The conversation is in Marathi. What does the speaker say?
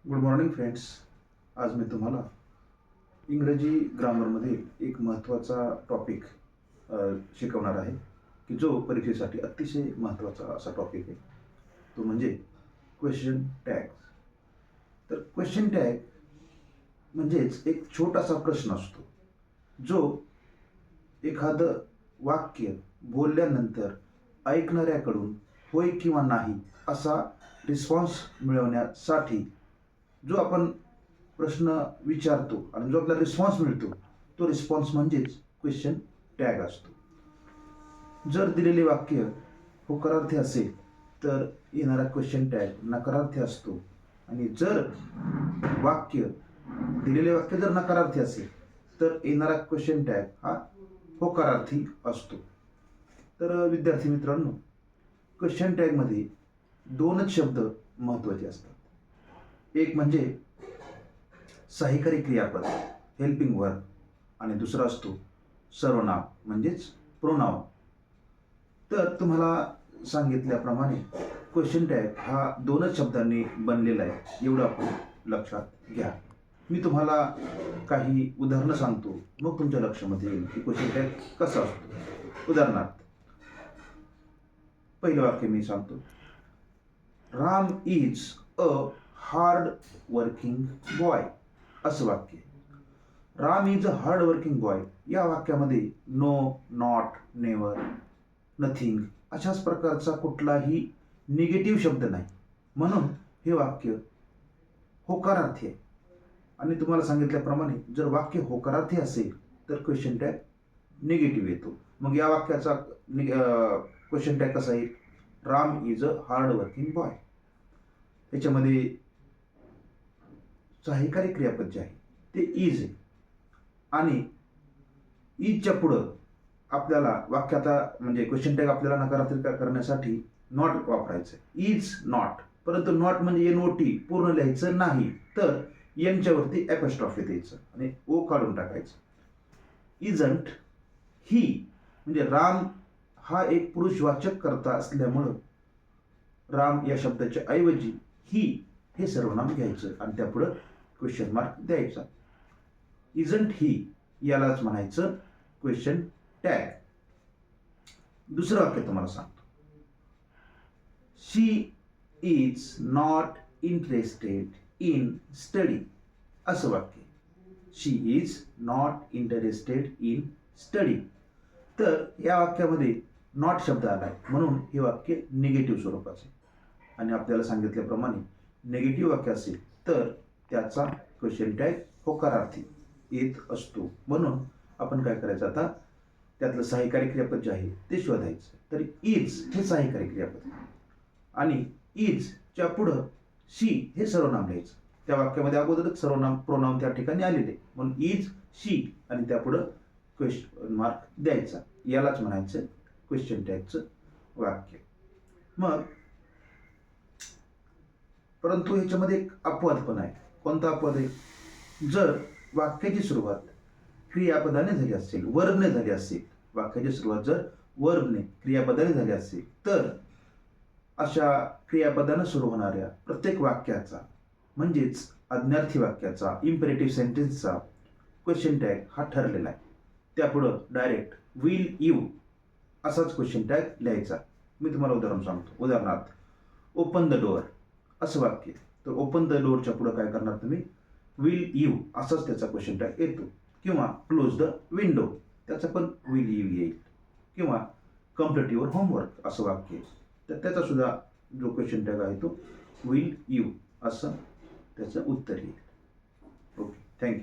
Good morning friends. आज मी तुम्हाला इंग्रजी ग्रामरमधील एक महत्त्वाचा टॉपिक शिकवणार आहे की जो परीक्षेसाठी अतिशय महत्त्वाचा असा टॉपिक आहे. तो म्हणजे क्वेश्चन टॅग. तर क्वेश्चन टॅग म्हणजेच एक छोटासा प्रश्न असतो जो एखादं वाक्य बोलल्यानंतर ऐकणाऱ्याकडून होय किंवा नाही असा रिस्पॉन्स मिळवण्यासाठी जो आपण प्रश्न विचारतो आणि जो आपल्याला रिस्पॉन्स मिळतो तो रिस्पॉन्स म्हणजेच क्वेश्चन टॅग असतो. जर दिलेले वाक्य होकारार्थी असेल तर येणारा क्वेश्चन टॅग नकारार्थी असतो आणि जर दिलेले वाक्य जर नकारार्थी असेल तर येणारा क्वेश्चन टॅग हा होकारार्थी असतो. तर विद्यार्थी मित्रांनो, क्वेश्चन टॅगमध्ये दोनच शब्द महत्त्वाचे असतात. एक म्हणजे सहाय्यकारी क्रियापद हेल्पिंग वर्ब आणि दुसरा असतो सर्वनाम म्हणजेच प्रोनाउन. तर तुम्हाला सांगितल्याप्रमाणे क्वेश्चन टॅग हा दोनच शब्दांनी बनलेला आहे, एवढं आपण लक्षात घ्या. मी तुम्हाला काही उदाहरणं सांगतो, मग तुमच्या लक्षामध्ये येईल की क्वेश्चन टॅग कसा असतो. उदाहरणार्थ, पहिलं वाक्य मी सांगतो, Ram is a hard working boy. असं वाक्य. Ram is a hard working boy या वाक्यामध्ये नो, नॉट, नेवर, नथिंग अशाच प्रकारचा कुठलाही निगेटिव्ह शब्द नाही, म्हणून हे वाक्य होकारार्थी आहे. आणि तुम्हाला सांगितल्याप्रमाणे जर वाक्य होकारार्थी असेल तर क्वेश्चन टॅग निगेटिव्ह येतो. मग या वाक्याचा क्वेश्चन टॅग कसा येईल? Ram is a hard working boy. याच्यामध्ये सहाय्यकारी क्रियापद जे आहे ते इज आहे आणि इजच्या पुढं आपल्याला वाक्याचा म्हणजे क्वेश्चन टॅग आपल्याला नकारार्थी करण्यासाठी नॉट वापरायचं. इज नॉट, परंतु नॉट म्हणजे NOT पूर्ण लिहायचं नाही, तर एनच्यावरती ॲपॉस्ट्रॉफी द्यायचं आणि ओ काढून टाकायचं. इजंट ही म्हणजे राम हा एक पुरुषवाचक कर्ता असल्यामुळं राम या शब्दाच्या ऐवजी ही हे सर्वनाम घ्यायचं आणि त्यापुढं क्वेश्चन मार्क द्यायचा. इजंट ही यालाच म्हणायचं क्वेश्चन टॅग. दुसरं वाक्य तुम्हाला सांगतो, she is not interested in study. असं वाक्य. She is not interested in study. तर या वाक्यामध्ये नॉट शब्द आला आहे, म्हणून हे वाक्य निगेटिव्ह स्वरूपाचे. आणि आपल्याला सांगितल्याप्रमाणे निगेटिव्ह वाक्य असेल तर त्याचा क्वेश्चन टॅग होकारार्थी येत असतो. म्हणून आपण काय करायचं, आता त्यातलं सहाय्यकारी क्रियापद जे आहे ते शोधायचं. तर इज हे सहाय्यकारी क्रियापद आणि इजच्या पुढं शी हे सर्वनाम लिहायचं. त्या वाक्यामध्ये अगोदरच सर्वनाम प्रोनाउन त्या ठिकाणी आलेले, म्हणून इज शी आणि त्यापुढं क्वेश्चन मार्क द्यायचा. यालाच म्हणायचं क्वेश्चन टॅगचं वाक्य. मग परंतु ह्याच्यामध्ये एक अपवाद पण आहे. कोणता अपवाद आहे? जर वाक्याची सुरुवात क्रियापदाने झाली असेल, वर्बने झाली असेल, वाक्याची सुरुवात जर वर्बने क्रियापदाने झाली असेल तर अशा क्रियापदानं सुरू होणाऱ्या प्रत्येक वाक्याचा म्हणजेच आज्ञार्थी वाक्याचा, इम्पेरेटिव्ह सेंटेन्सचा क्वेश्चन टॅग हा ठरलेला आहे. त्यापुढं डायरेक्ट विल यू असाच क्वेश्चन टॅग लिहायचा. मी तुम्हाला उदाहरण सांगतो. उदाहरणार्थ, ओपन द डोअर असं वाक्य. तर ओपन द डोअरच्या पुढं काय करणार तुम्ही? विल यू असाच त्याचा क्वेश्चन टॅग येतो. किंवा क्लोज द विंडो त्याचा पण विल यू येईल. किंवा कम्प्लीट युअर होमवर्क असं वाक्य, तर त्याचा सुद्धा जो क्वेश्चन टॅग आहे तो विल यू असं त्याचं उत्तर येईल. Okay, thank you.